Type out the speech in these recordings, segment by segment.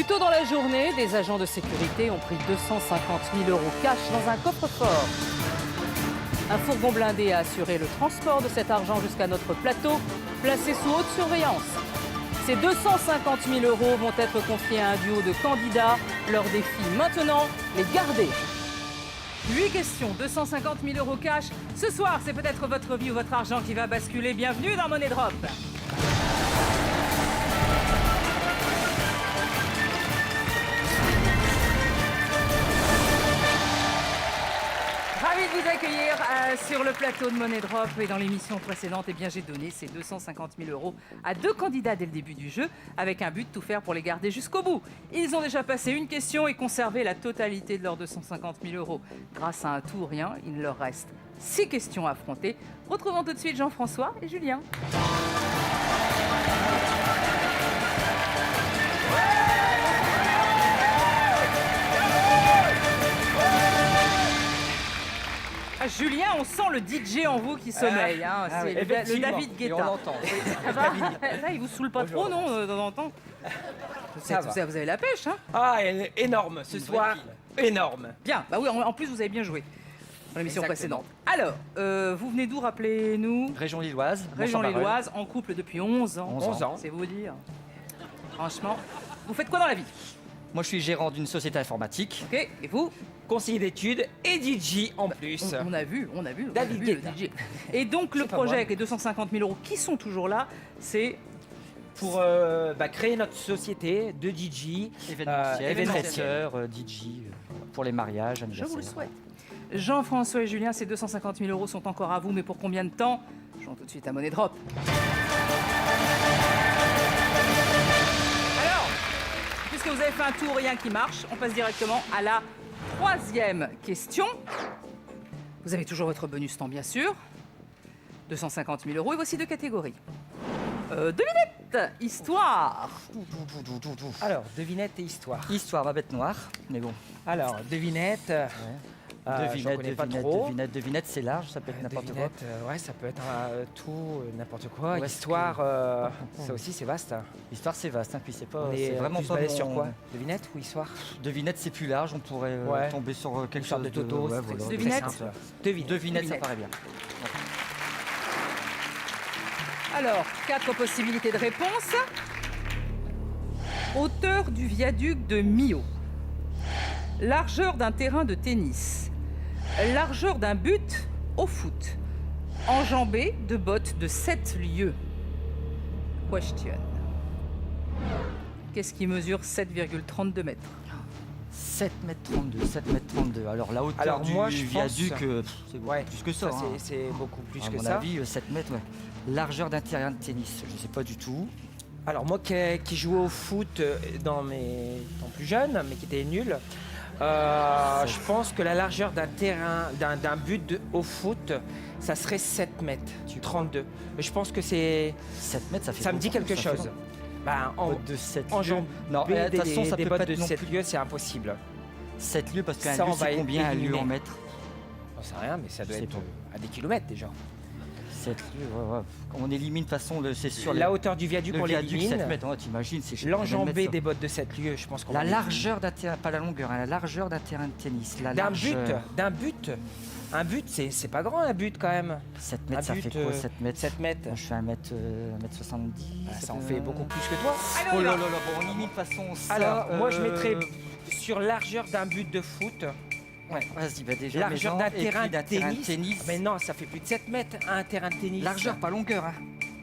tôt dans la journée, des agents de sécurité ont pris 250 000 € cash dans un coffre-fort. Un fourgon blindé a assuré le transport de cet argent jusqu'à notre plateau, placé sous haute surveillance. Ces 250 000 € vont être confiés à un duo de candidats. Leur défi maintenant, les garder. 8 questions, 250 000 € cash. Ce soir, c'est peut-être votre vie ou votre argent qui va basculer. Bienvenue dans Money Drop. Ravi de vous accueillir sur le plateau de Money Drop. Et dans l'émission précédente, j'ai donné ces 250 000 € à 2 candidats dès le début du jeu, avec un but de tout faire pour les garder jusqu'au bout. Ils ont déjà passé une question et conservé la totalité de leurs 250 000 €. Grâce à un tout ou rien, il leur reste 6 questions à affronter. Retrouvons tout de suite Jean-François et Julien. Julien, on sent le DJ en vous qui sommeille. C'est le David Guetta. On l'entend. Ça va ? Ça, il vous saoule pas trop, non, de temps en temps ? Vous avez la pêche, hein ? Ah, elle est énorme ce soir. Énorme. Bien, bah oui, en plus, vous avez bien joué dans l'émission précédente. Alors, vous venez d'où, rappelez-nous ? Région lilloise. Région lilloise, en couple depuis 11 ans. 11 ans. C'est vous dire. Franchement, vous faites quoi dans la vie ? Moi, je suis gérant d'une société informatique. Ok, et vous ? Conseiller d'études et DJ en plus. On a vu David le Guetta. DJ. Et donc, le pas projet moi. avec les 250 000 € qui sont toujours là, c'est... Pour créer notre société de DJ. Événementiel, DJ, pour les mariages, Je anniversaires. vous le souhaite. Jean-François et Julien, ces 250 000 € sont encore à vous, mais pour combien de temps ? Jouons tout de suite à Money Drop. Alors, puisque vous avez fait un tour, rien qui marche, on passe directement à la 3e question. Vous avez toujours votre bonus temps, bien sûr. 250 000 € et voici 2 catégories. Devinette, histoire. Alors, devinette et histoire. Histoire, ma bête noire, mais bon. Alors, devinette. J'en connais pas trop. Devinette, c'est large, ça peut être n'importe quoi. Devinette, ouais, ça peut être tout, n'importe quoi. Ouais, Histoire, ça aussi c'est vaste. L'histoire, c'est vaste, hein, puis c'est On c'est est vraiment plus pas basé mon... sur quoi ? Devinette ou histoire ? Devinette, c'est plus large, on pourrait tomber sur quelque sorte chose de Toto, ouais, c'est voilà. Devinette. très simple. Devinette, ça paraît bien. Alors, 4 possibilités de réponse. Hauteur du viaduc de Millau. Largeur d'un terrain de tennis. Largeur d'un but au foot. Enjambée de bottes de 7 lieues. Question. Qu'est-ce qui mesure 7,32 mètres ? 7 m 32, 7 m 32. Alors, la hauteur Alors, du moi, je viaduc, pense- c'est beaucoup Ouais, plus que ça. hein. c'est beaucoup plus À que mon ça. avis, 7 mètres, ouais. Largeur d'un terrain de tennis, je ne sais pas du tout. Alors moi qui jouais au foot dans plus jeune, mais qui était nul, je pense que la largeur d'un terrain, d'un but au foot, ça serait 7 mètres, 32. Mais je pense que 7 mètres, ça fait ça me dit beaucoup, quelque ça fait chose. long. Ben, Bottes de 7 enjamber lieues. Non, de toute façon, ça des peut bottes pas de être non 7 plus lieues, c'est impossible. 7 lieues, parce qu'un Ça, lieu, on va c'est combien un lieu éliminer. en mètres? On sait rien, mais ça doit Je sais être pas. à des kilomètres déjà. 7 lieues, ouais. On élimine de toute façon, c'est sur La hauteur du viaduc, le on viaduc, l'élimine. 7 mètres, t'imagines, c'est je sais pas combien de L'enjambée mètres, des bottes de 7 lieues, je pense qu'on ça. va La l'éliminer. largeur d'un terrain, pas la longueur, hein, la largeur d'un terrain de tennis. La D'un largeur. but. Un but, c'est pas grand un but quand même. 7 mètres, Un ça but, fait quoi 7 mètres 7 mètres. Moi, je fais 1m70. Ça en fait beaucoup plus que toi. Allez, on Oh y là va. là là, bon, on limite de toute façon ça. Alors, moi je mettrais sur largeur d'un but de foot, Ouais, vas-y, bah déjà. largeur maison, d'un et puis terrain de d'un tennis. tennis. Mais non, ça fait plus de 7 mètres un terrain de tennis. Largeur, pas longueur, hein.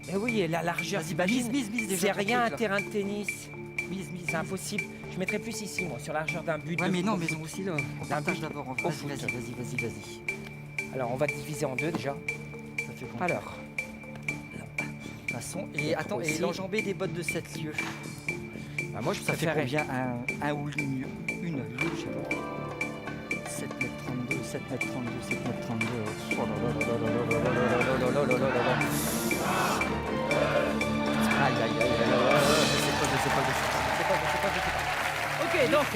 Mais oui, et la largeur, Vas-y, bah, t'imagines, mise déjà. c'est ton rien un truc, là. terrain de tennis. C'est impossible. Je mettrais plus ici, moi, sur largeur d'un but Ouais, de mais foot. non, mais aussi là. On D'un partage but d'abord. au foot. Vas-y. Alors, on va diviser en deux déjà. Ça fait combien Alors, de toute façon. Et attends, et Aussi. l'enjambée des bottes de 7 lieues. bah, moi je Ça fait préférais. combien un ou une lieue, je sais pas. 7 m 32, 7 m 32, 7 m 32. Oh là là là là là là là là là là là là là. Aïe aïe aïe aïe aïe. Je sais pas. Ok, donc,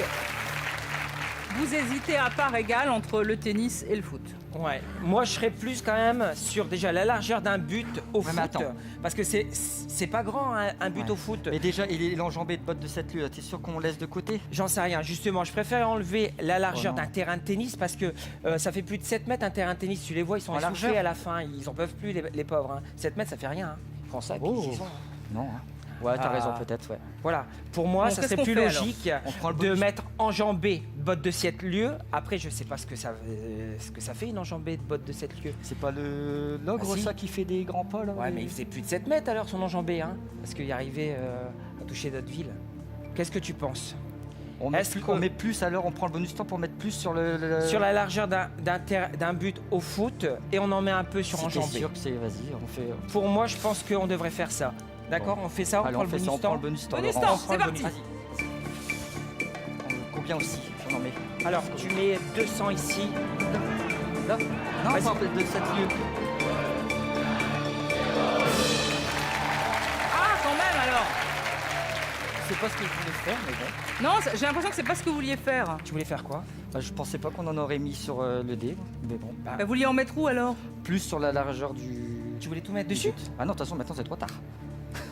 Vous hésitez à part égale entre le tennis et le foot. Ouais. Moi, je serais plus quand même sur déjà la largeur d'un but au foot. mais attends. Parce que c'est pas grand un but Ouais. au foot. Mais déjà, il est enjambé de bottes de cette lieu. T'es sûr qu'on laisse de côté? J'en sais rien. Justement, je préfère enlever la largeur Oh non. d'un terrain de tennis parce que ça fait plus de 7 mètres un terrain de tennis. Tu les vois, ils sont En essoufflés largeur à la fin. Ils en peuvent plus, les pauvres. Hein. 7 mètres, ça fait rien. Hein. Ils prennent ça et puis Oh. ils y sont. Non. Hein. Ouais, t'as Ah. raison, peut-être, ouais. Voilà. Pour moi, Bon, ça qu'est-ce serait qu'on plus fait, logique On prend le de bonus. mettre enjambé botte de 7 lieues. Après, je sais pas ce que ça fait une enjambée de botte de 7 lieues. C'est pas l'ogre, Ah, si. ça, qui fait des grands pas, là? Ouais, mais il faisait plus de 7 mètres alors son enjambé, hein, parce qu'il arrivait à toucher d'autres villes. Qu'est-ce que tu penses On met, Est-ce plus, que- on met plus, alors on prend le bonus temps pour mettre plus sur le... Sur la largeur d'un but au foot et on en met un peu sur Si t'es enjambé. sûr que c'est... Vas-y, on fait... Pour moi, je pense qu'on devrait faire ça. D'accord, on fait ça, on Allez, prend on le fait bonus ça, on temps. prend le bonus temps. Bonus Laurent. temps, On prend c'est le parti. bonus- Vas-y. Combien aussi? J'en mets. Alors, tu mets 200 ici. Là? Non, Vas-y. pas de cette lieu. Ah, quand même alors. C'est pas ce que je voulais faire, mais bon. Non, j'ai l'impression que c'est pas ce que vous vouliez faire. Tu voulais faire quoi? Bah, je pensais pas qu'on en aurait mis sur le dé, mais bon. Bah, vous vouliez en mettre où alors? Plus sur la largeur du... Tu voulais tout mettre dessus? Ah non, de toute façon, maintenant c'est trop tard.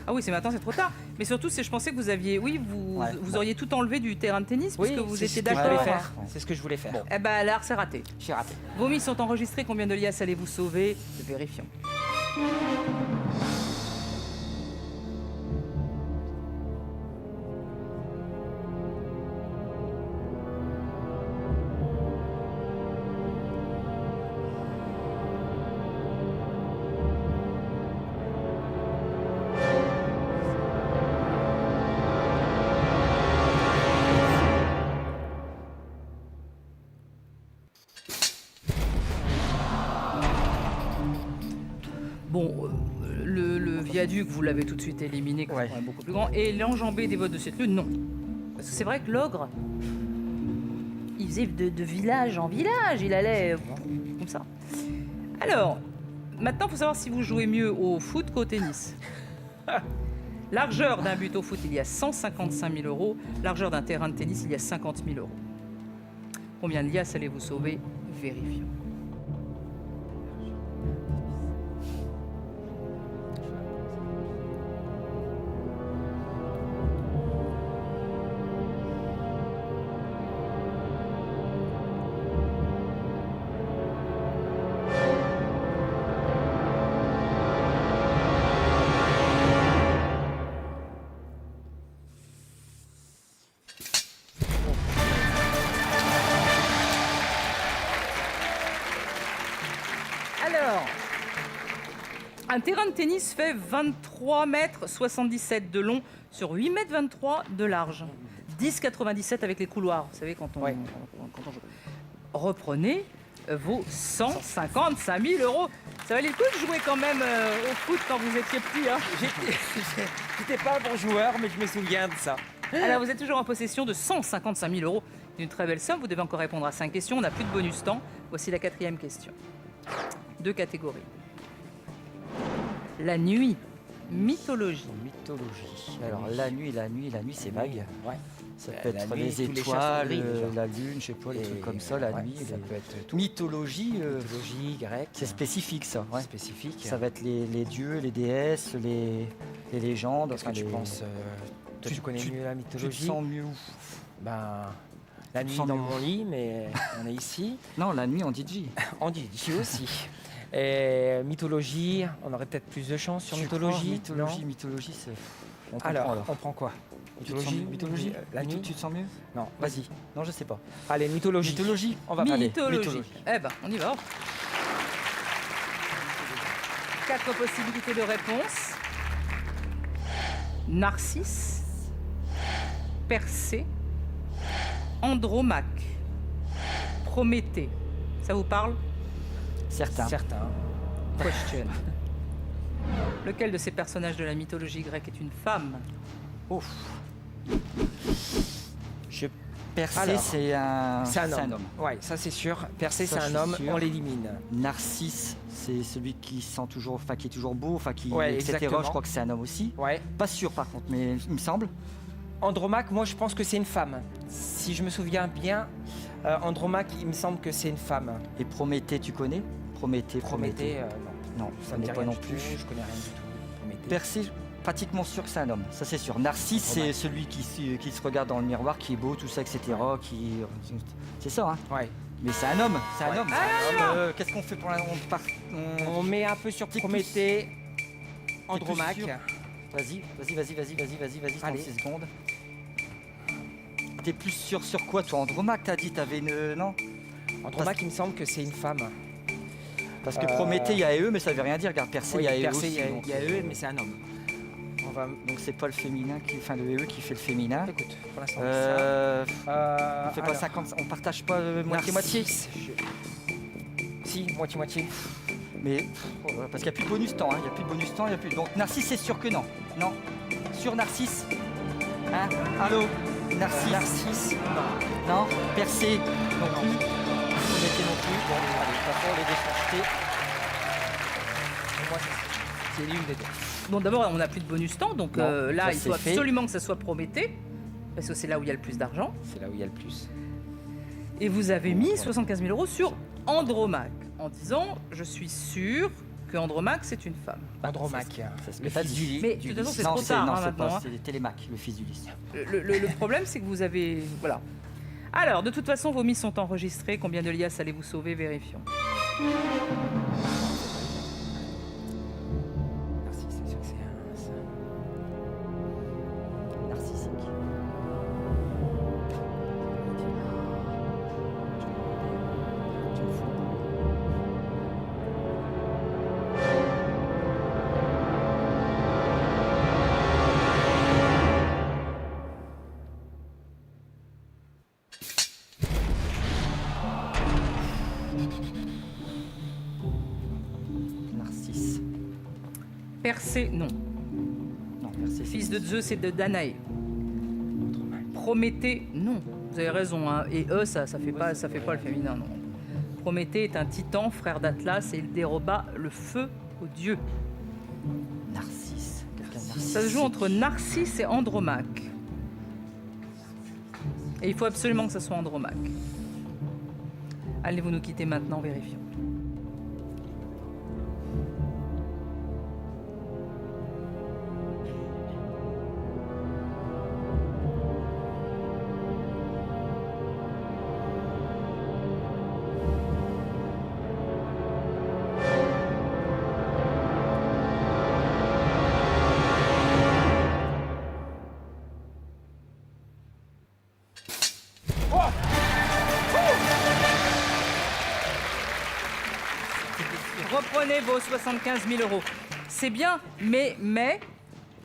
Ah oui, c'est maintenant, c'est trop tard. Mais surtout, je pensais que vous aviez, oui, Ouais, vous bon. auriez tout enlevé du terrain de tennis Oui, puisque vous c'est étiez ce que je d'accord. voulais Ouais, faire. ouais. C'est ce que je voulais faire. Bon. Eh ben, là, c'est raté. J'ai raté. Vos mises sont enregistrées. Combien de liasses allez-vous sauver? Vérifions. Bon, le viaduc, vous l'avez tout de suite éliminé, qui Ouais. est beaucoup plus grand. Et l'enjambé des bottes de cette lune, non. Parce que c'est vrai que l'ogre, il faisait de village en village, il allait comme ça. Alors, maintenant, il faut savoir si vous jouez mieux au foot qu'au tennis. Largeur d'un but au foot, il y a 155 000 euros. Largeur d'un terrain de tennis, il y a 50 000 euros. Combien de liasses allez-vous sauver? Vérifions. Alors, un terrain de tennis fait 23 mètres 77 de long sur 8 mètres 23 de large. 10,97 avec les couloirs, vous savez, quand on, Ouais. quand on joue. Reprenez vos 155 000 euros. Ça valait le coup de jouer quand même au foot quand vous étiez petit. Hein. J'étais pas un bon joueur, mais je me souviens de ça. Alors, vous êtes toujours en possession de 155 000 euros. Une très belle somme. Vous devez encore répondre à 5 questions. On n'a plus de bonus temps. Voici la 4e question. 2 catégories. La nuit, mythologie. Mythologie. Alors la nuit, c'est vague. Ouais. Ça La peut être nuit, les tous les étoiles, chats sont gris, déjà. la lune, je sais pas, les Et- trucs comme ça, la ouais, nuit. ça les- peut être tout. Mythologie, Mythologie grecque. c'est spécifique ça. Ouais. Spécifique. Ça va être les dieux, les déesses, les légendes. Qu'est-ce que enfin, tu les- penses Toi, tu connais mieux la Tu te mythologie. sens mieux où? Ben, la Tu te nuit sens dans mieux mon lit, mais on est ici. Non, la nuit en DJ. On dit aussi. Et mythologie, on aurait peut-être plus de chance sur Tu mythologie. crois, non mythologie, c'est... On comprend, Alors, on prend quoi? Tu te sens mieux? Mythologie La nuit. Tu te sens mieux? Non, Vas-y. Non, je sais pas. Allez, mythologie. Mythologie. On va Allez, Mythologie. Eh ben, on y va. 4 possibilités de réponse. Narcisse, Persée, Andromaque, Prométhée. Ça vous parle? Certains. Certains. Question. Lequel de ces personnages de la mythologie grecque est une femme? Ouf. Je... Persée, Alors, c'est un... C'est un homme. Ouais, ça c'est sûr. Persée, Ça, c'est je un suis homme, sûr. on l'élimine. Narcisse, c'est celui qui sent toujours, enfin qui est toujours beau, enfin qui, Ouais, etc. exactement. Je crois que c'est un homme aussi. Ouais. Pas sûr par contre, mais il me semble. Andromaque, moi je pense que c'est une femme. Si je me souviens bien, Andromaque, il me semble que c'est une femme. Et Prométhée, tu connais? Prométhée. Prométhée, non. Non, Ça ça me n'est dit pas rien non du plus. tout, je connais rien du tout. Prométhée. Persée, pratiquement sûr que c'est un homme, ça c'est sûr. Narcisse, c'est celui qui se regarde dans le miroir, qui est beau, tout ça, etc. C'est ça, hein. Ouais. Mais c'est un homme, c'est un Ouais, homme. c'est un homme. Qu'est-ce qu'on fait pour On met un peu sur T'es Prométhée, plus Andromaque. sûr? Vas-y, 36 Allez. secondes. T'es plus sûr sur quoi, toi? Andromaque, t'as dit, t'avais une... Non? Andromaque, il me semble que c'est une femme. Parce que Prométhée, il y a eux, mais ça veut rien dire. Regarde, Persée, il y a eux Persée, aussi. donc, il y a eux, mais c'est un homme. On va... Donc c'est pas le féminin, enfin le eux qui fait le féminin. Écoute, pour l'instant, On fait pas alors, 50, on partage pas moitié-moitié. Si, moitié-moitié. Mais parce qu'il n'y a plus de bonus temps, hein. Il n'y a plus de bonus temps, il y a plus. Donc Narcisse, c'est sûr que non. Non. Sur Narcisse. Hein? Allô? Narcisse. Narcisse, non. Non. Persée. Non plus. Prométhée non plus. Bon, allez, de toute façon, les dés sont jetés. Pour moi, c'est l'une des deux. Bon, d'abord, on n'a plus de bonus temps, donc Non, là, ça, il c'est faut fait. absolument que ça soit Prométhée, parce que c'est là où il y a le plus d'argent. C'est là où il y a le plus. Et vous avez mis 75 000 € sur Andromaque, en disant je suis sûr que Andromaque c'est une femme. Andromaque. C'est ce Le que t'as fils dit. d'Ulysse. Mais de toute façon, c'est Non, trop tard non, hein, c'est maintenant. pas, hein. c'est Télémaque, le fils d'Ulysse. Le problème c'est que vous avez. Voilà. Alors, de toute façon, vos mises sont enregistrées. Combien de liasses allez-vous sauver? Vérifions. Narcisse, c'est sûr que c'est un... Narcissique. Tu me fous. Narcisse. Persée, non. Non, merci. Fils de Zeus et de Danaé. Prométhée, non. Vous avez raison, hein. Et ça fait pas le féminin, non. Prométhée est un titan, frère d'Atlas, et il déroba le feu aux dieux. Narcisse. Quelqu'un de Narcisse. Ça se joue entre Narcisse et Andromaque. Et il faut absolument que ça soit Andromaque. Allez-vous nous quitter maintenant, vérifions. Reprenez vos 75 000 €. C'est bien, mais,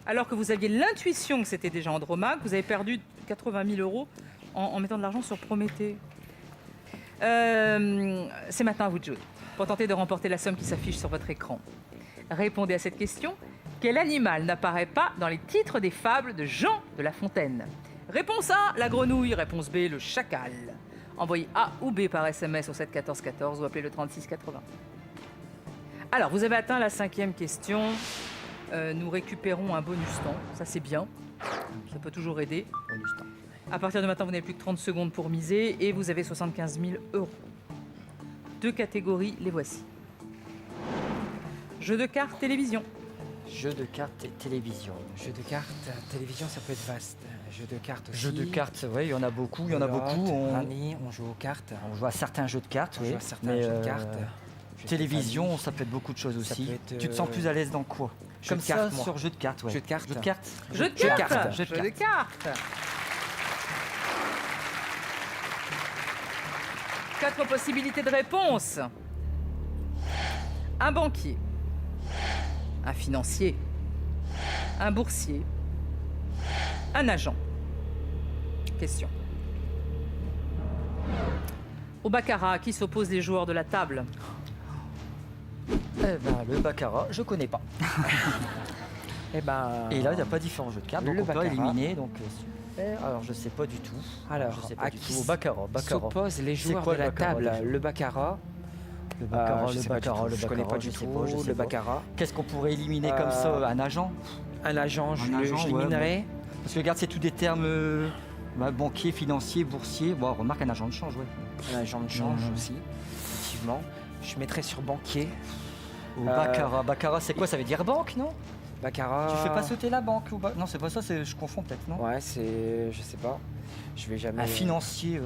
alors que vous aviez l'intuition que c'était déjà Andromaque, vous avez perdu 80 000 € en mettant de l'argent sur Prométhée. C'est maintenant à vous de jouer, pour tenter de remporter la somme qui s'affiche sur votre écran. Répondez à cette question. Quel animal n'apparaît pas dans les titres des fables de Jean de La Fontaine? Réponse A, la grenouille. Réponse B, le chacal. Envoyez A ou B par SMS au 7 14 14 ou appelez le 36 80. Alors, vous avez atteint la 5e question. Nous récupérons un bonus temps. Ça, c'est bien. Ça peut toujours aider. Bonus temps. À partir de maintenant, vous n'avez plus que 30 secondes pour miser et vous avez 75 000 €. 2 catégories, les voici. Jeux de cartes, télévision. Jeu de cartes et télévision. Jeu de cartes, télévision, ça peut être vaste. Jeu de cartes aussi. Jeu de cartes, c'est vrai, il y en a beaucoup, Rani, on joue aux cartes. On joue à certains jeux de cartes, On oui. joue à certains mais, jeux de cartes. Jeu de télévision, famille. ça peut être beaucoup de choses Ça aussi. peut être, Tu te sens plus à l'aise dans quoi? jeu Comme de ça, cartes, moi. sur jeu de cartes, ouais. Jeu de cartes. Jeu de cartes. Jeux de Jeux de cartes. cartes. Jeux de Jeux de cartes. 4 possibilités de réponse. Un banquier. Un financier. Un boursier. Un agent. Question. Au baccarat, à qui s'opposent les joueurs de la table? Eh ben, le baccarat, je connais pas. Eh ben, Et là, il n'y a pas différents jeux de cartes, donc le on peut baccarat. éliminer, donc super. Alors, je sais pas du tout. alors, je sais pas à du qui tout. Au baccarat, s'opposent les C'est joueurs quoi de le la baccarat, table? déjà Le baccarat. Le baccarat, je le sais pas du baccarat, tout. le Je connais pas baccarat, du je sais tout pas, je sais le pas. baccarat. Qu'est-ce qu'on pourrait éliminer comme ça? Un agent? Un agent, je Un agent, ouais, l'éliminerai. Parce que regarde, c'est tous des termes Bah, banquier, financier, boursier. Bon, remarque un agent de change, ouais. Un agent de change aussi, effectivement. Je mettrais sur banquier. Ou baccarat. Baccarat, c'est quoi? Ça veut dire banque, non? Baccarat. Tu fais pas sauter la banque ou non, c'est pas ça, je confonds peut-être, non? Ouais, c'est. Je sais pas. Je vais jamais. Un financier.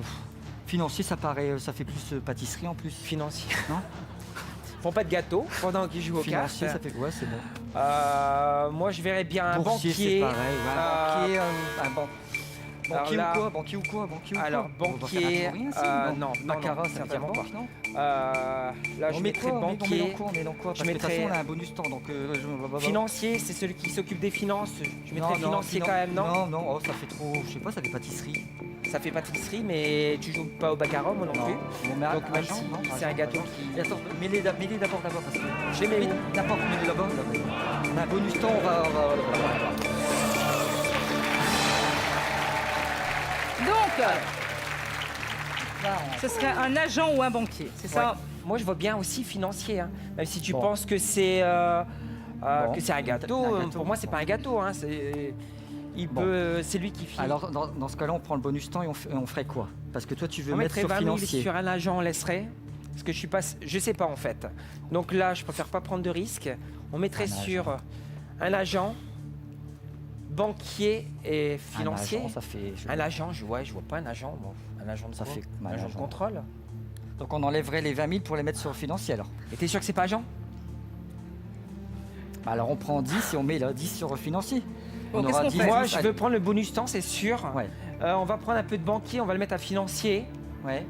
Financier, ça paraît, ça fait plus pâtisserie en plus. Financier. Non? Ils font pas de gâteau pendant qu'ils jouent aux cartes. Financier, ça fait quoi? C'est bon. Moi, je verrais bien un Boursier, banquier. c'est pareil. Ouais, un banquier, banquier là- ou quoi? Banquier ou quoi? Banquier ou quoi? Alors, On va faire banquier. un tour, rien, si, non, Baccarat, non, ça veut dire certainement banque, non? Là, je mettrais banquier. On met dans quoi? Parce que de toute mettrais- façon, on a un bonus temps, donc... Financier, c'est celui qui s'occupe des finances. Je mettrais Non, financier quand même, non? Non, oh, ça fait trop... Je sais pas, ça fait pâtisserie. Ça fait pâtisserie, mais tu joues pas au baccarat, moi non plus. Bon, mais Donc, même agent, si non, c'est un gâteau Et attends, mets-les d'abord, parce que... Je les mets où? N'importe, mets-les d'abord. On a un bonus temps, on va... Donc, ce serait un agent ou un banquier, c'est ça? Moi, je vois bien aussi financier, hein. Même si tu Bon. penses que c'est Bon. que c'est un gâteau, Un gâteau. pour moi, c'est pas un gâteau. Hein. Bon. C'est lui qui finit. Alors, dans ce cas-là, on prend le bonus temps et on ferait quoi? Parce que toi, tu veux on mettre mettrait sur 20 000 financier. sur un agent, on laisserait. Parce que je sais pas en fait. Donc là, je préfère pas prendre de risques. On mettrait Un sur un agent, banquier et Un financier. agent, ça fait... Un agent, je vois pas un agent. Bon, un agent de Ça quoi? fait- un un agent de agent. contrôle. Donc, on enlèverait les 20 000 pour les mettre sur financier, alors. Et t'es sûr que c'est pas agent? Bah, alors, on prend 10 et on met là 10 sur financier. Bon, On qu'est-ce aura qu'on 10. fait? Moi, je veux prendre le bonus temps, c'est sûr. Ouais. On va prendre un peu de banquier, on va le mettre à financier. Ouais.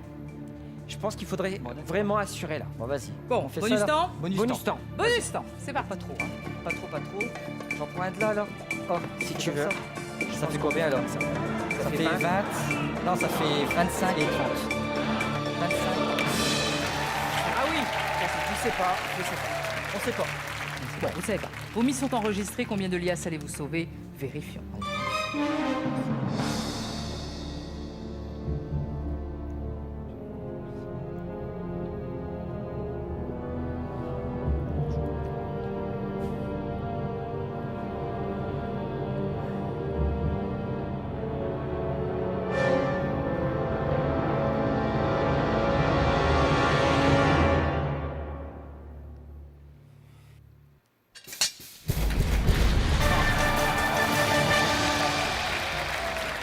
Je pense qu'il faudrait Bon, d'accord. vraiment assurer là. Bon, vas-y. Bon, On fait bonus ça, là. temps? Bonus temps. Bonus temps, c'est parti. Pas trop, hein. Pas trop. J'en prends un de là, alors. Oh, Si c'est tu comme veux. Ça fait combien, alors? Ça fait 20. Non, ça fait 25 et 30. 25. Ah oui, je sais pas. On sait pas. Bon, vous savez pas. Vos mises sont enregistrées. Combien de liasses allez-vous sauver? Vérifions.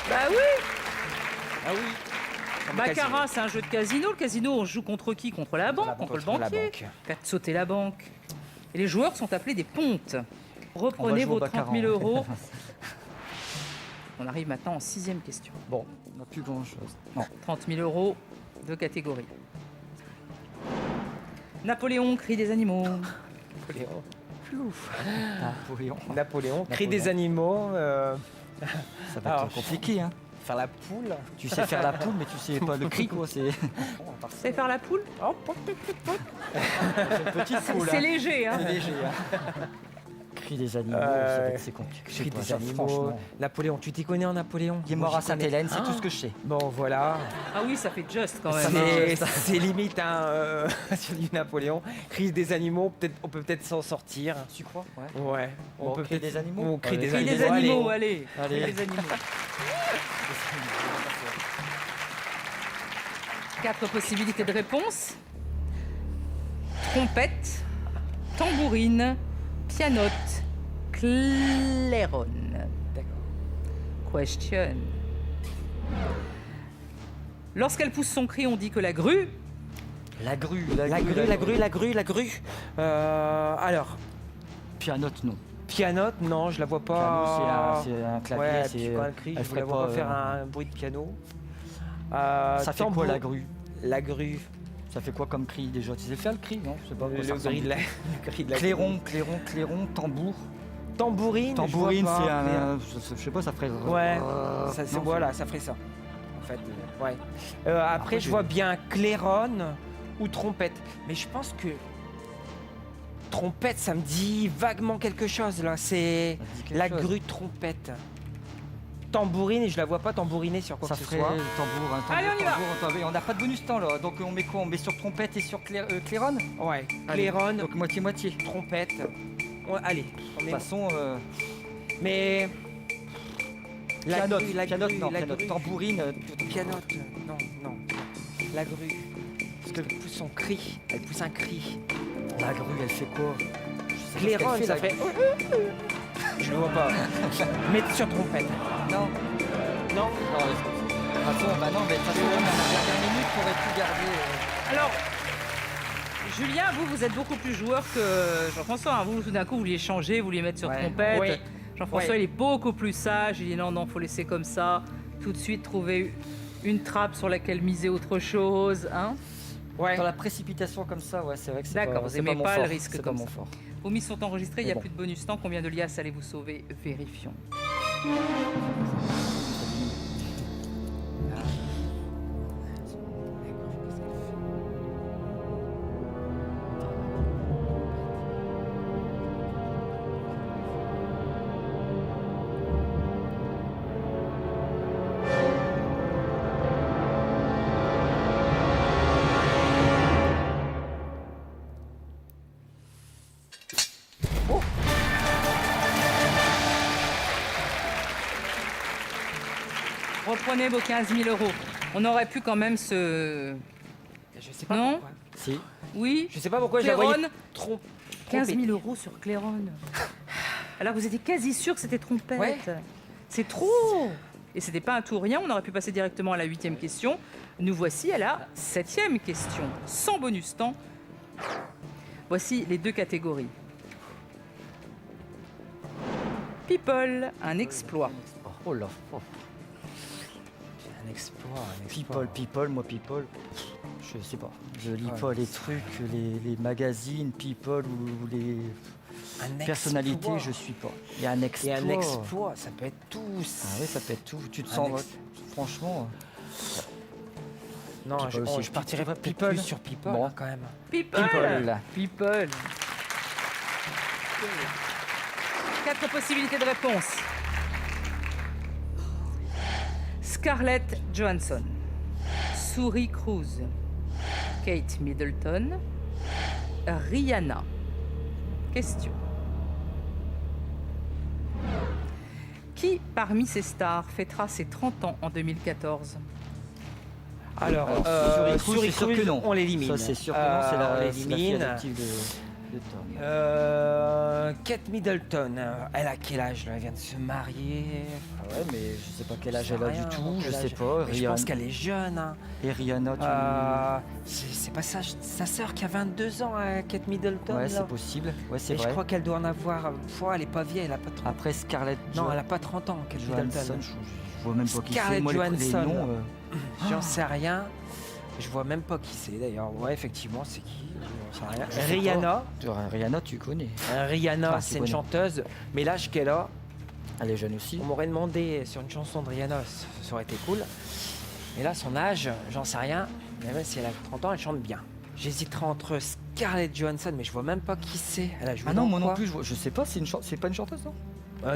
Bah oui. Ah oui. Baccarat, c'est un jeu de casino. Le casino, on joue contre qui? Contre la banque, contre le banquier. banque. Faites sauter la banque. Et les joueurs sont appelés des pontes. Reprenez jouer au vos 30 baccarat. 000 euros. On arrive maintenant en 6e question. Bon, on n'a plus grand-chose. Non. 30 000 euros de catégorie. Napoléon, crie des animaux. Napoléon, crie des animaux. Ça va Alors, être compliqué, hein. Faire la poule. Tu sais faire la poule, mais tu sais pas le cri, quoi. C'est Vous savez faire la poule? une petite poule. C'est léger, hein. C'est léger, hein. Cri des animaux, c'est compliqué. Je sais Crie pas, des ça, animaux. franchement. Napoléon, tu t'y connais en Napoléon? Il est Moi, mort à j'y connais. Sainte-Hélène, c'est Ah. tout ce que je sais. Bon, voilà. Ah oui, ça fait just quand même. C'est limite hein, sur du Napoléon. Crise des animaux, on peut peut-être s'en sortir. Tu crois? Ouais. Ouais. Bon, peut crie peut-être- des animaux. On crie Allez. des Crie animaux. des animaux, allez. allez. Allez. Crie des animaux. 4 possibilités de réponse. Trompette, tambourine, pianote, clairon. D'accord. Question. Lorsqu'elle pousse son cri, on dit que la grue. La grue, La grue. Alors, Pianote, non. pianote, non, je la vois Piano, pas. c'est un clavier, Ouais, c'est... puis quand elle crie, elle je ferait la vois pas, pas faire un bruit de piano. Ça fait Tambour- quoi, la grue? La grue. Ça fait quoi comme cri, déjà? Tu sais faire le cri, non? Je sais pas. Le ça ressemble. gris de la Clairon, tambour. Tambourine. Tambourine, je vois c'est pas. un... Je sais pas, ça ferait... Ouais, non, voilà, ça ferait ça. En fait, ouais. Après, je j'ai- vois bien clairon ou trompette. Mais je pense que trompette, ça me dit vaguement quelque chose là. C'est Ça dit quelque la chose. grue trompette. Tambourine, et je la vois pas tambouriner sur quoi Ça que ce ferait soit. tambour, Allez, on y va. On n'a pas de bonus temps, là. Donc on met quoi? On met sur trompette et sur clairon? Ouais, Allez, clairon, Donc moitié-moitié. De trompette. Allez, on toute est... façon... Mais Pianote, la pianote, grue, non, la pianote. grue. Tambourine. Pianote, non, non. La grue. Parce qu'elle pousse son cri. Elle pousse un cri. La grue, elle fait quoi? Je sais pas ce Claironne, qu'elle ça la fait. Je le vois pas. Mais sur trompette. Non. Non. Non, de toute façon, bah non, mais de toute façon, même à la dernière minute, on aurait pu garder. Alors, Julien, vous êtes beaucoup plus joueur que Jean-François. Hein. Vous, tout d'un coup, vous vouliez changer, vous vouliez mettre sur Ouais. trompette. Oui. Jean-François, Ouais. il est beaucoup plus sage. Il dit non, faut laisser comme ça. Tout de suite, trouver une trappe sur laquelle miser autre chose. Hein. Ouais. Dans la précipitation comme ça, ouais, c'est vrai que c'est D'accord, pas, vous c'est aimez mon pas le fort, risque c'est comme pas mon ça. fort. Vos mises sont enregistrées, il n'y a Bon. plus de bonus temps. Combien de liasses allez-vous sauver? Vérifions. Reprenez vos 15 000 euros. On aurait pu quand même se... Je sais pas Non. pourquoi. Si. Oui, Je sais pas pourquoi j'ai envoyé Claironne, trop. 15 000 euros sur Claironne. Alors vous étiez quasi sûr que c'était trompette. Ouais. C'est trop. Et c'était pas un tout rien, on aurait pu passer directement à la 8e question. Nous voici à la 7e question, sans bonus temps. Voici les deux catégories. People, un exploit. Oh là. Oh. Un exploit, un exploit. People, moi people. Je sais pas. Je lis Ouais. pas les trucs, les magazines, people ou les Un personnalités, exploit. je suis pas. Il y a un exploit. Et un exploit, ça peut être tout. Ah oui, ça peut être tout. Tu te Un sens, ex- franchement. Non, People aussi. je partirais peut-être People. plus sur People Bon. hein, quand même. People. People. People. 4 possibilités de réponse. Scarlett Johansson, Suri Cruise, Kate Middleton, Rihanna. Question. Qui parmi ces stars fêtera ses 30 ans en 2014? Alors, Suri Cruise, c'est sûr Cruise, que non. on l'élimine. Ça, c'est sûr que non, c'est on la fille l'élimine. adoptive de Tom. Kate Middleton, elle a quel âge là? Elle vient de se marier. Ah ouais, mais je sais pas quel âge Je sais elle a rien, du tout, je quel sais âge. pas. Mais je pense qu'elle est jeune. Hein. Et Rihanna, tu... C'est pas sa sœur qui a 22 ans, Kate Middleton. Ouais, là. c'est possible. Ouais, c'est Et je vrai. crois qu'elle doit en avoir. Elle est pas vieille, elle a pas 30 ans. Après Scarlett Non, elle a pas 30 ans, Kate Johansson, Middleton. je vois même pas qui c'est. Scarlett Moi, les Johansson. noms, J'en sais rien. Je vois même pas qui c'est d'ailleurs. Ouais, effectivement, c'est qui? J'en sais rien. Je sais Rihanna. Rihanna, tu connais. Rihanna, Ah, tu c'est une connais. chanteuse. Mais l'âge qu'elle a, Elle est jeune aussi. on m'aurait demandé sur une chanson de Rihanna, ça aurait été cool. Mais là, son âge, j'en sais rien. Mais même si elle a 30 ans, elle chante bien. J'hésiterais entre Scarlett Johansson, mais je vois même pas qui c'est. Elle a joué Ah non, dans moi non quoi plus, je sais pas, c'est pas une chanteuse, non?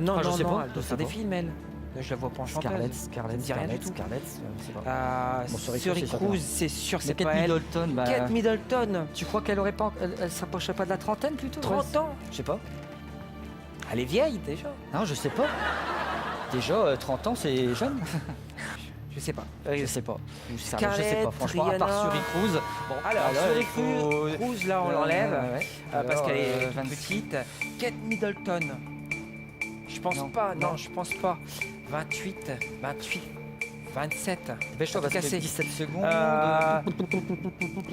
Non, Ah, je non, sais non, pas, elle doit je faire sais des pas. films, elle. Je la vois pas en chanteuse. Scarlett, Ça me dit rien du tout. Scarlett, je sais pas. Bon, Suri Suri Cruise, c'est Cruise, c'est sûr, Mais c'est Kate pas elle. Middleton, bah, Kate Middleton, tu crois qu'elle aurait pas, elle s'approcherait pas de la trentaine plutôt? 30 ans. Je sais pas. Elle est vieille déjà. Non, je sais pas. Déjà, 30 ans, c'est jeune. Je sais pas. Je sais pas. Je sais Scarlett, pas. Franchement, à part Rihanna. Suri Cruise. Bon, Alors, il Suri faut- Cruise, là, on l'enlève. Ouais. Parce Alors, qu'elle est 26. petite. Kate Middleton. Je pense Non, pas, non, non. je pense pas. 28, 27. Dépêche-toi, parce que Cassé. 17 secondes.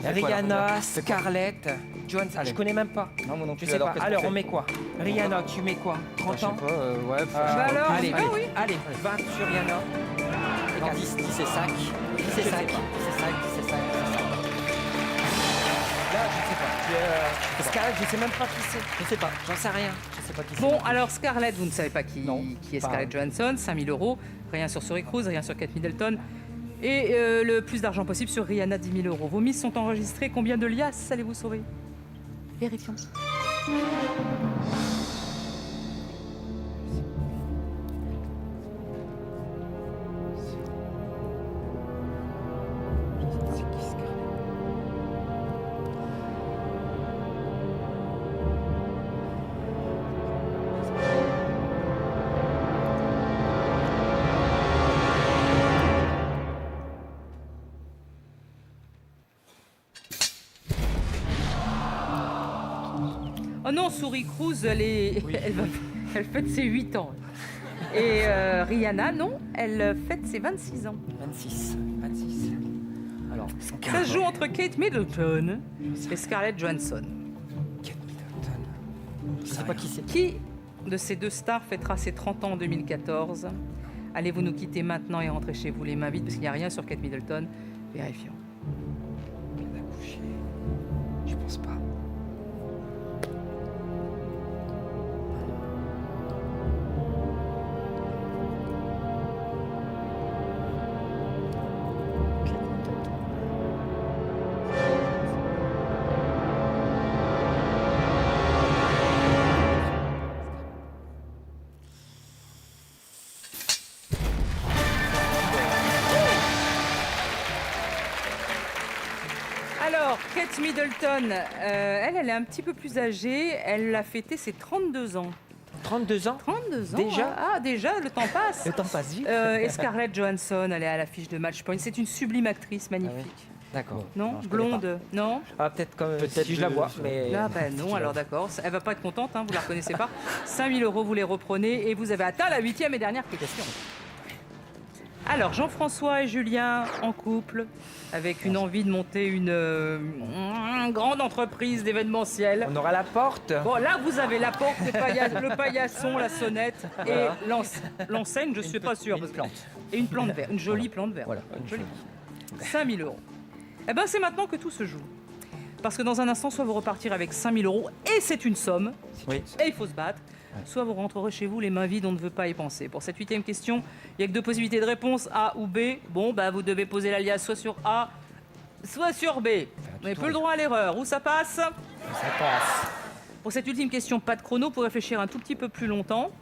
Rihanna, Scarlett, Johansson. Allez. Je connais même pas. Non, moi non Je plus. sais pas. qu'est-ce qu'on Alors, fait? on met quoi? Rihanna, tu mets quoi? Je 30 sais ans? pas, ouais. Bah alors, allez, ah oui. allez, 20 sur Rihanna. Non, 10 c'est sac. 10 c'est Je sais sac. pas. 10 c'est sac, 10 c'est sac. Là, je sais pas. Scarlett, je sais même pas qui c'est. Je sais pas. J'en sais rien. Je sais pas qui c'est. Bon, alors Scarlett, vous ne savez pas qui, Non, qui est pas. Scarlett Johansson, 5 000 euros, rien sur Suri Cruise, rien sur Kate Middleton. Et le plus d'argent possible sur Rihanna, 10 000 euros. Vos mises sont enregistrées. Combien de liasses allez-vous sauver? Vérifions. C'est qui Scarlett? Oh non, Souris Cruz, elle fête ses 8 ans. Et Rihanna, non, elle fête ses 26 ans. 26. Alors, Ça se joue entre Kate Middleton et Scarlett Johansson. Kate Middleton. je sais pas qui c'est. Qui de ces deux stars fêtera ses 30 ans en 2014 ? Allez-vous nous quitter maintenant et rentrer chez vous les mains vides parce qu'il n'y a rien sur Kate Middleton. Vérifions. Bien accouché. Je pense pas. Alors, Kate Middleton, elle est un petit peu plus âgée. Elle a fêté ses 32 ans. 32 ans 32 ans Déjà Ah, déjà, le temps passe. Le temps passe vite. Et Scarlett Johansson, elle est à l'affiche de Matchpoint. C'est une sublime actrice, magnifique. D'accord. Non, Non, je connais blonde, non. Ah, peut-être Peut-être si je la vois, je- mais... Là, ben non, alors d'accord. Elle va pas être contente, hein, vous la reconnaissez pas. 5 000 €, vous les reprenez et vous avez atteint la 8e et dernière question. Alors, Jean-François et Julien en couple, avec une envie de monter une grande entreprise d'événementiel. On aura la porte. Bon, là, vous avez la porte, le paillasson, la sonnette et l'enseigne, je suis pas sûre. Une plante. Et une plante verte, une jolie plante verte. Voilà. Jolie. 5 000 €. Eh bien, c'est maintenant que tout se joue. Parce que dans un instant, soit vous repartirez avec 5 000 € et c'est une somme, Oui. et il faut se battre, soit vous rentrerez chez vous les mains vides, on ne veut pas y penser. Pour cette 8e question, il n'y a que 2 possibilités de réponse, A ou B. Bon, bah, vous devez poser l'alias soit sur A, soit sur B. Vous n'avez plus le droit à l'erreur. Où ça passe ? Ça passe. Pour cette ultime question, pas de chrono pour réfléchir un tout petit peu plus longtemps,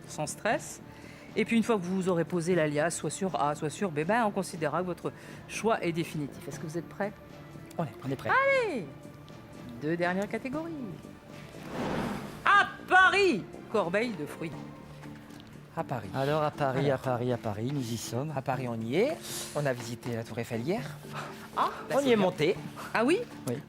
sans stress. Et puis une fois que vous aurez posé l'alias, soit sur A, soit sur B, ben, on considérera que votre choix est définitif. Est-ce que vous êtes prêts ? On est prêt. Allez, 2 dernières catégories. À Paris, corbeille de fruits. À Paris. Alors à Paris, nous y sommes. À Paris, on y est. On a visité la Tour Eiffel hier. Ah, On y est monté. Ah oui,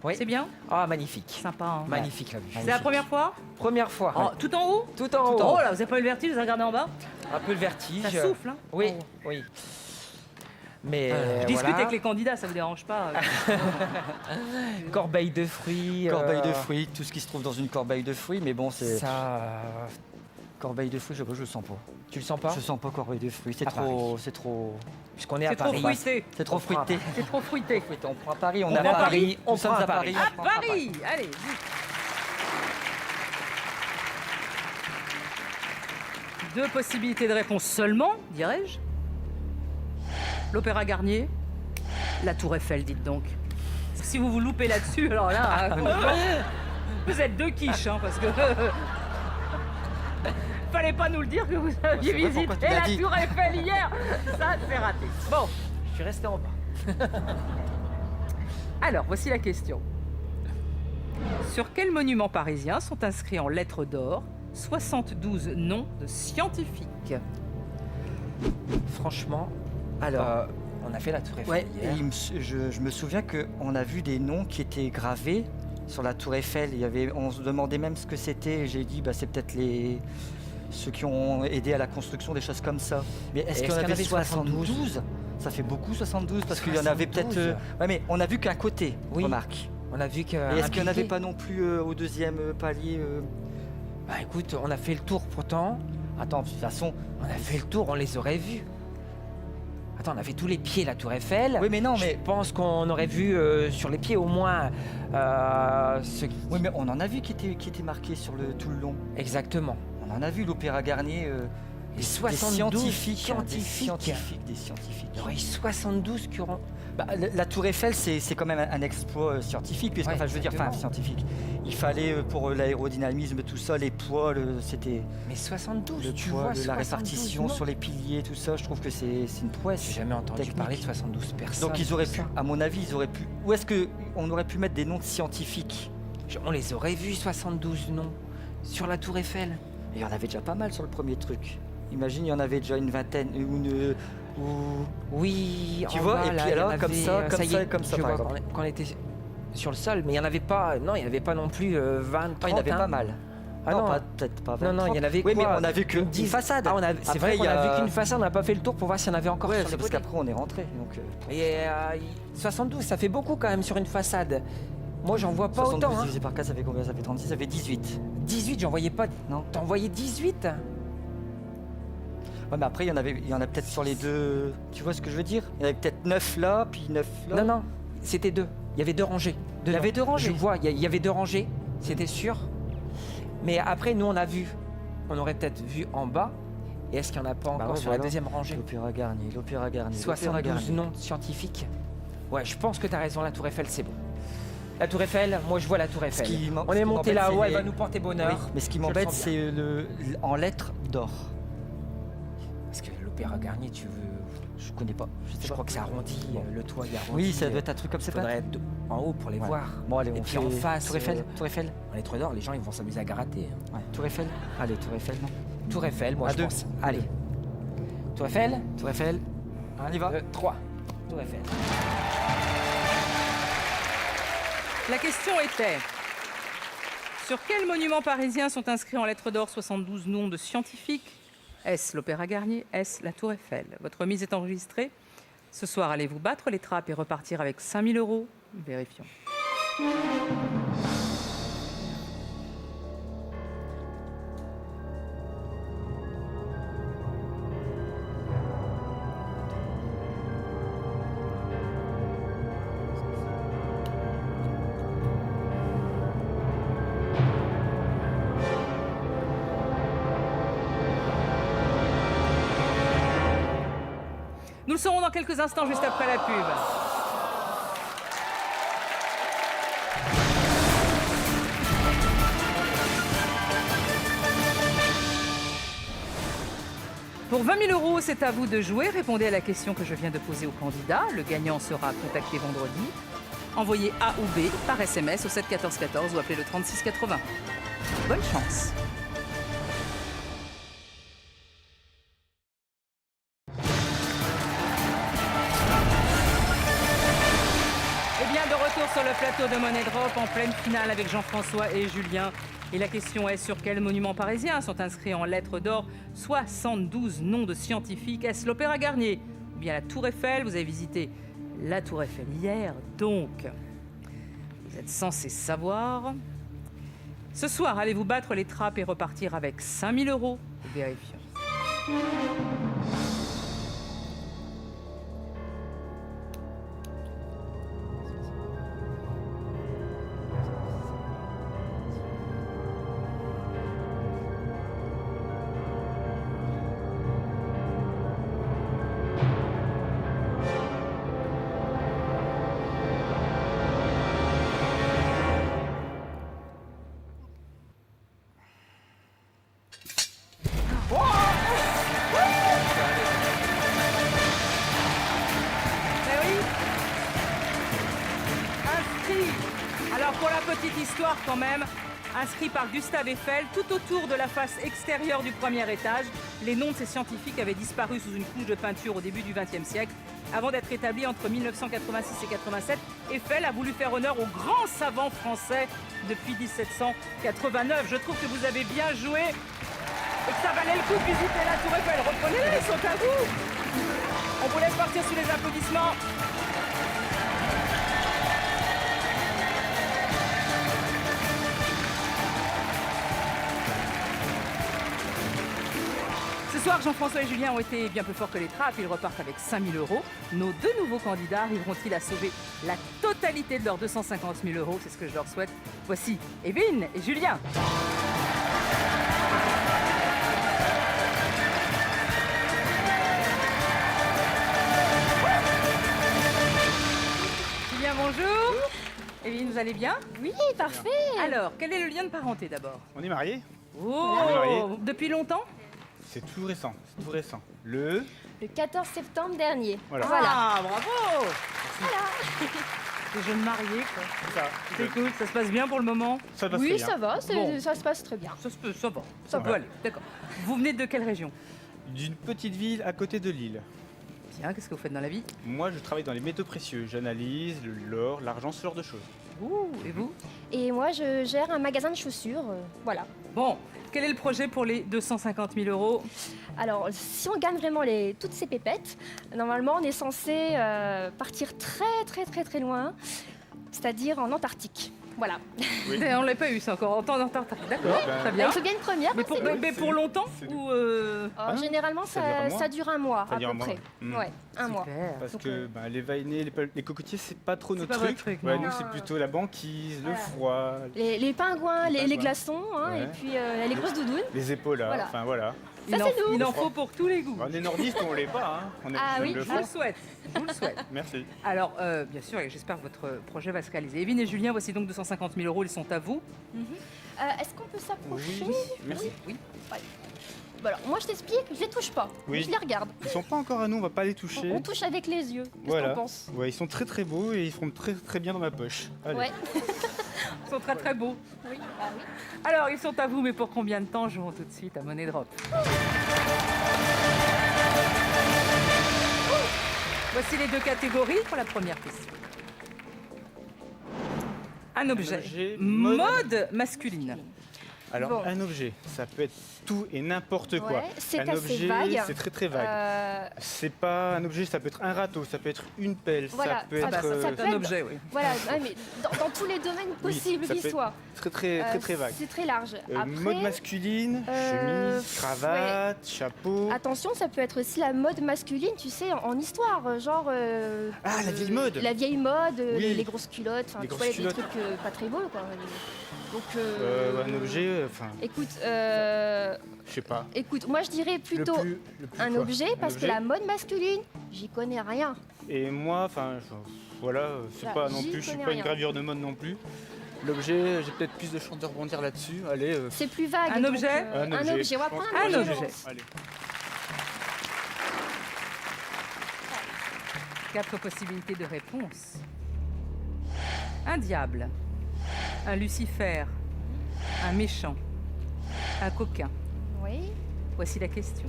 Oui. c'est bien, Ah, magnifique. sympa. Hein. Magnifique la vue. C'est la première fois Première fois. Oh, tout en haut Tout en haut. Oh là, vous n'avez pas eu le vertige, vous avez regardé en bas Un peu le vertige. Ça souffle, hein Oui, En haut. oui. Mais Je discute voilà. avec les candidats, ça vous dérange pas Corbeille de fruits. Corbeille de fruits, tout ce qui se trouve dans une corbeille de fruits, mais bon, c'est. Ça. Corbeille de fruits, je le sens pas. Tu le sens pas Je sens pas corbeille de fruits, c'est À trop. C'est trop. Puisqu'on est à C'est trop Paris. fruité. C'est trop On fera fruité. C'est trop fruité. On prend Paris, on On est à prend Paris. Paris, on Nous sommes prend à à Paris. Paris. À Paris, allez, vite. Deux possibilités de réponse seulement, dirais-je. L'Opéra Garnier, la Tour Eiffel, dites donc. Si vous vous loupez là-dessus, alors là, vous êtes deux quiches, hein, parce que... Fallait pas nous le dire que vous aviez C'est vrai, pourquoi visité tu l'as la dit Tour Eiffel hier. Ça, c'est raté. Bon, Je suis resté en bas. alors, voici la question. Sur quel monument parisien sont inscrits en lettres d'or 72 noms de scientifiques? Franchement, Alors, on a fait la Tour Eiffel ouais, hier. et je me souviens qu'on a vu des noms qui étaient gravés sur la Tour Eiffel. On se demandait même ce que c'était. Et j'ai dit, bah, c'est peut-être ceux qui ont aidé à la construction, des choses comme ça. Mais est-ce qu'il y en avait 72? Ça fait beaucoup 72 parce qu'il y en avait peut-être. 72. Ouais, mais on a vu qu'un côté, Oui. remarque. On a vu que. Et est-ce qu'il n'y en avait pas non plus au deuxième palier Bah écoute, on a fait le tour pourtant. Attends, de toute façon. On a fait le tour, on les aurait vus. Attends, on a fait tous les pieds la Tour Eiffel. Oui, mais non, Je mais. pense qu'on aurait vu sur les pieds au moins ceux qui... Oui, mais on en a vu qui étaient marqués sur tout le long. Exactement. On en a vu l'Opéra Garnier. Les Des 72 scientifiques. Des scientifiques. Il y aurait eu 72 qui auront... Bah, la Tour Eiffel, c'est quand même un exploit scientifique, puisque, Ouais, enfin, je veux dire, enfin, exactement. scientifique. Il fallait pour l'aérodynamisme, tout ça, les poids, c'était Mais 72, le tu poids, vois, la 72, répartition non. sur les piliers, tout ça. Je trouve que c'est une prouesse. J'ai jamais entendu technique. parler de 72 personnes. Donc ils auraient comme pu, ça. à mon avis, ils auraient pu. Où est-ce que on aurait pu mettre des noms de scientifiques? On les aurait vus, 72 noms, sur la Tour Eiffel. Et il y en avait déjà pas mal sur le premier truc. Imagine, il y en avait déjà une vingtaine, Oui, Tu en vois, bas, et là, puis il y en alors, comme avait, ça, comme y ça est, et comme ça, je par vois, exemple. quand on était sur le sol, mais il n'y en avait pas, non, il n'y en avait pas non plus 20, 30. Il y en avait hein. pas mal. Ah non, non. peut-être pas 20, Non, non, il y en avait Oui, mais quoi, on a vu qu'une façade. Ah, c'est vrai Après, qu'on il y a a- vu qu'une façade, on n'a pas fait le tour pour voir s'il y en avait encore Ouais, sur c'est les parce côtés. qu'après on est rentré. Donc, Et 72, ça fait beaucoup quand même sur une façade. Moi, j'en vois pas 72 autant. Hein. divisé par 4, ça fait combien? Ça fait 36, ça fait 18. 18, j'en voyais pas. Non. T'en voyais 18? Ouais, mais après, il y en a peut-être sur les deux. Tu vois ce que je veux dire? Il y en avait peut-être 9 là, puis 9 là. Non, non, c'était 2. Il y avait 2 rangées. Il y avait 2 rangées. Je vois, il y avait 2 rangées, c'était sûr. Mais après, nous, on aurait peut-être vu en bas. Et est-ce qu'il n'y en a pas encore ouais, sur voilà. la deuxième rangée? L'Opéra Garnier, l'Opéra Garnier. 72 noms scientifiques. Ouais, je pense que tu as raison, la Tour Eiffel, c'est bon. La Tour Eiffel, moi je vois la Tour Eiffel. On est monté là-haut, elle va nous porter bonheur. Oui, mais ce qui Je le m'embête, sens bien. c'est en lettres d'or. Parce que l'Opéra Garnier, tu veux. Je connais pas. Je crois que c'est arrondi, le toit il est arrondi. Oui, ça doit être un truc comme ça. Il faudrait être en haut pour les Ouais. voir. Bon, allez, Et on puis fait en face, Tour Eiffel. Tour Eiffel. En lettres d'or, les gens ils vont s'amuser à gratter. Hein. Ouais. Tour Eiffel. Allez, Tour Eiffel, non? Tour Eiffel, moi À je 2. pense. Allez. Tour Eiffel, Tour Eiffel. On y va. 3. Tour Eiffel. La question était: sur quel monument parisien sont inscrits en lettres d'or 72 noms de scientifiques? Est-ce l'Opéra Garnier? Est-ce la Tour Eiffel? Votre mise est enregistrée. Ce soir, allez-vous battre les trappes et repartir avec 5 000 €? Vérifions. Nous le saurons dans quelques instants, juste après la pub. Pour 20 000 €, c'est à vous de jouer. Répondez à la question que je viens de poser au candidat. Le gagnant sera contacté vendredi. Envoyez A ou B par SMS au 7 14 14 ou appelez le 36 80. Bonne chance. Eh bien, de retour sur le plateau de Money Drop en pleine finale avec Jean-François et Julien. Et la question est: sur quel monument parisien sont inscrits en lettres d'or 72 noms de scientifiques? Est-ce l'Opéra Garnier ou bien la Tour Eiffel? Vous avez visité la Tour Eiffel hier, donc vous êtes censé savoir. Ce soir, allez-vous battre les trappes et repartir avec 5 000 €? Vérifions. Eh oui. Inscrit. Alors pour la petite histoire quand même, inscrit par Gustave Eiffel, tout autour de la face extérieure du premier étage, les noms de ces scientifiques avaient disparu sous une couche de peinture au début du XXe siècle. Avant d'être établi entre 1986 et 87, Eiffel a voulu faire honneur aux grands savants français depuis 1789. Je trouve que vous avez bien joué et que ça valait le coup de visiter la Tour Eiffel. Reprenez-les, ils sont à vous. On vous laisse partir sous les applaudissements. Ce soir, Jean-François et Julien ont été bien plus forts que les trappes. Ils repartent avec 5 000 €. Nos deux nouveaux candidats arriveront-ils à sauver la totalité de leurs 250 000 €? C'est ce que je leur souhaite. Voici Evelyne et Julien. Julien, bonjour. Evelyne, vous allez bien? Oui, parfait. Alors, quel est le lien de parenté d'abord? On est mariés. Oh, mariés. depuis longtemps? C'est tout récent, c'est tout récent. Le... Le 14 septembre dernier. Voilà. Ah, bravo. Les jeunes mariés, quoi. C'est ça. C'est cool, ça se passe bien pour le moment? Ça passe Oui, très bien. ça va, Bon. ça se passe très bien. Ça peut, ça peut va. aller, d'accord. Vous venez de quelle région? D'une petite ville à côté de Lille. Tiens, qu'est-ce que vous faites dans la vie? Moi, je travaille dans les métaux précieux. J'analyse l'or, l'argent, ce genre de choses. Ouh, et vous? Et moi, je gère un magasin de chaussures. Voilà. Bon, quel est le projet pour les 250 000 euros? Alors, si on gagne vraiment toutes ces pépettes, normalement, on est censé partir très loin, c'est-à-dire en Antarctique. Voilà. On l'a pas eu, c'est encore en temps d'Antarctique. D'accord, très bien. Il faut bien une première. Mais pour, c'est bien. mais pour longtemps c'est ou Alors, généralement, ça dure un mois. ça dure un mois, Ça à dure peu un mois. près. Mm. Ouais, un mois. Super. Parce Donc, que les vainés, les cocotiers, c'est pas trop notre pas truc. votre truc, Ouais, non. nous, c'est plutôt la banquise, le Voilà. froid, Les pingouins, Les les pingouins. glaçons, hein, Ouais. et puis les grosses doudounes. les épaules, Voilà. enfin voilà. Ça, c'est nous. Il en faut pour tous les goûts. On est nordistes, on l'est pas. Hein. On est Ah on oui, le Je vous le fait. souhaite. Je vous le souhaite. Merci. Alors, bien sûr, et j'espère que votre projet va se réaliser. Evelyne et Julien, voici donc 250 000 euros, ils sont à vous. Est-ce qu'on peut s'approcher? Oui, merci. Oui. Bon, alors, moi, je t'explique, je les touche pas. Oui. Je les regarde. Ils sont pas encore à nous, on va pas les toucher. On touche avec les yeux. Qu'est-ce Voilà. qu'on pense? Ouais, ils sont très beaux et ils seront très bien dans ma poche. Allez. Ouais. Ils sont très beaux. Oui. Ah oui. Alors, ils sont à vous, mais pour combien de temps? Jouons tout de suite à Money Drop. Voici les deux catégories pour la première question. Un objet. objet Mode masculine. Alors, Bon. un objet, ça peut être tout et n'importe quoi. Ouais, c'est un assez objet, vague. c'est très vague. C'est pas un objet, ça peut être un râteau, ça peut être une pelle, Voilà. ça peut Ah être bah, ça C'est peut un être- objet, oui. Voilà, ouais, mais dans tous les domaines Oui, possibles ça qu'ils peut être soient. très vague. C'est très large. Après, Mode masculine, chemise, cravate, chapeau. attention, ça peut être aussi la mode masculine, tu sais, en histoire, genre. Ah, la vieille mode. La vieille mode, Oui. les grosses culottes, enfin, Les tu grosses vois, des culottes. trucs pas très beaux, quoi. Donc. Un objet, enfin, Écoute, je sais pas. écoute, moi je dirais plutôt Le plus un quoi. objet, Un parce que objet. la mode masculine, j'y connais rien. Et moi, enfin, voilà, c'est Là, pas non j'y plus, je suis connais pas une rien. gravure de mode non plus. L'objet, j'ai peut-être plus de chance de rebondir là-dessus. Allez, C'est plus vague. Un donc, objet un objet, on va je pense prendre que un un objet. objet. objet. Allez. 4 possibilités de réponse. Un diable, un Lucifer, un méchant, un coquin. Oui. Voici la question.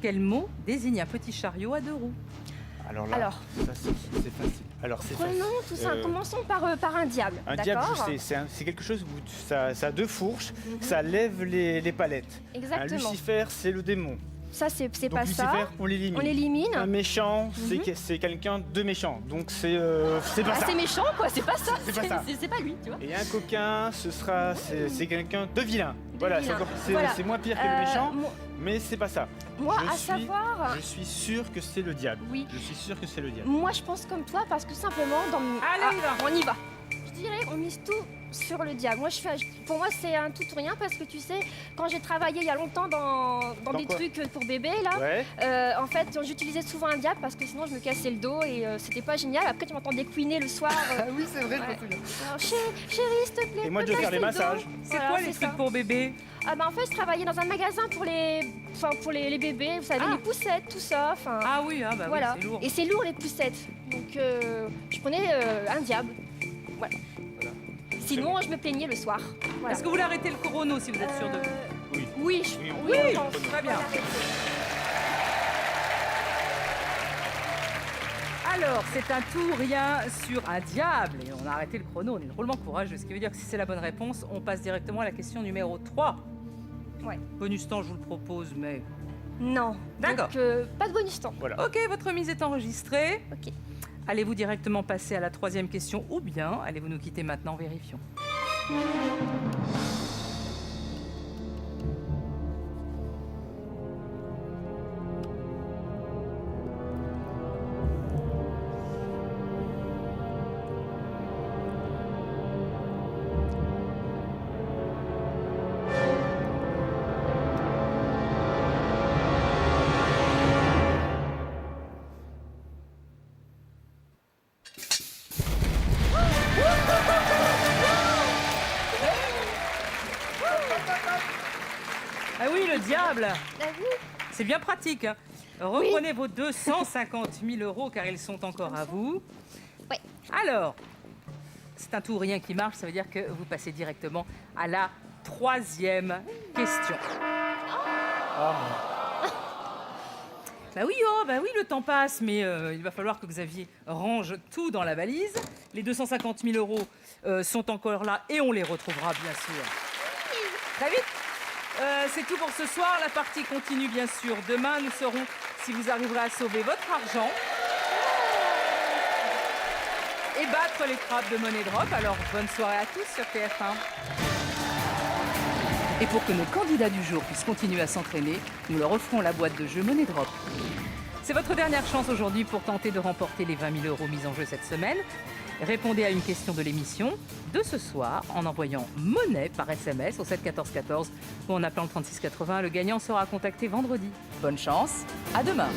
Quel mot désigne un petit chariot à deux roues? Alors là, Alors. ça, c'est facile. Alors c'est facile. Prenons tout ça, Euh, commençons par un diable. Un diable, d'accord. c'est quelque chose où ça a deux fourches, Mhm. ça lève les palettes. Un Exactement. Lucifer, c'est le démon. Ça, c'est Donc pas Lucifer, ça. on l'élimine. On l'élimine. Un méchant, Mhm. c'est quelqu'un de méchant. Donc c'est pas Ah, ça. c'est méchant, quoi, c'est pas ça. C'est pas ça. C'est pas lui, tu vois. Et un coquin, c'est quelqu'un de vilain. Voilà, vilain. c'est Voilà. moins pire que le méchant, Moi, mais c'est pas ça. à suis- savoir. Je suis sûr que c'est le diable. Oui. Je suis sûr que c'est le diable. Moi, je pense comme toi parce que simplement, Allez, on y va. Je dirais, on mise tout sur le diable. Moi, pour moi, c'est un tout ou rien parce que tu sais, quand j'ai travaillé il y a longtemps dans des quoi trucs pour bébé là, Ouais. en fait, j'utilisais souvent un diable parce que sinon je me cassais le dos et c'était pas génial. Après, tu m'entendais couiner le soir. oui, c'est vrai, ouais. je me souviens. Alors, chérie, s'il te plaît. Et moi, me de faire casse les le dos. massages. C'est Voilà, quoi les c'est trucs ça. pour bébé? Ah bah en fait, je travaillais dans un magasin pour les bébés, vous savez, Ah. les poussettes, tout ça. Enfin, Ah oui, ah bah voilà. oui, c'est lourd. Et c'est lourd les poussettes. Donc je prenais un diable. Voilà. Sinon, je me plaignais le soir. Voilà. Est-ce que vous voulez arrêter le chrono si vous êtes sûr de vous? Oui. Oui, Oui, on oui, peut. je pense. Très bien. On va l'arrêter. Alors, c'est un tout rien sur un diable. Et on a arrêté le chrono, on est drôlement courageux. Ce qui veut dire que si c'est la bonne réponse, on passe directement à la question numéro 3. Ouais. Bonus temps, je vous le propose, mais... Non. D'accord. Donc, pas de bonus temps. Voilà. Ok, votre mise est enregistrée. Ok. Allez-vous directement passer à la troisième question ou bien allez-vous nous quitter maintenant? Vérifions. Ah oui, le diable! T'as vu? C'est bien pratique. Hein. Reprenez vos 250 000 euros car ils sont encore à vous. Ouais. Alors, c'est un tout ou rien qui marche, ça veut dire que vous passez directement à la troisième question. Bah oui, le temps passe, mais il va falloir que Xavier range tout dans la valise. Les 250 000 euros sont encore là et on les retrouvera bien sûr très vite. C'est tout pour ce soir. La partie continue bien sûr. Demain, nous saurons si vous arriverez à sauver votre argent et battre les trappes de Money Drop. Alors, bonne soirée à tous sur TF1. Et pour que nos candidats du jour puissent continuer à s'entraîner, nous leur offrons la boîte de jeu Money Drop. C'est votre dernière chance aujourd'hui pour tenter de remporter les 20 000 euros mis en jeu cette semaine. Répondez à une question de l'émission de ce soir en envoyant monnaie par SMS au 7 14 14 ou en appelant le 36 80. Le gagnant sera contacté vendredi. Bonne chance, à demain.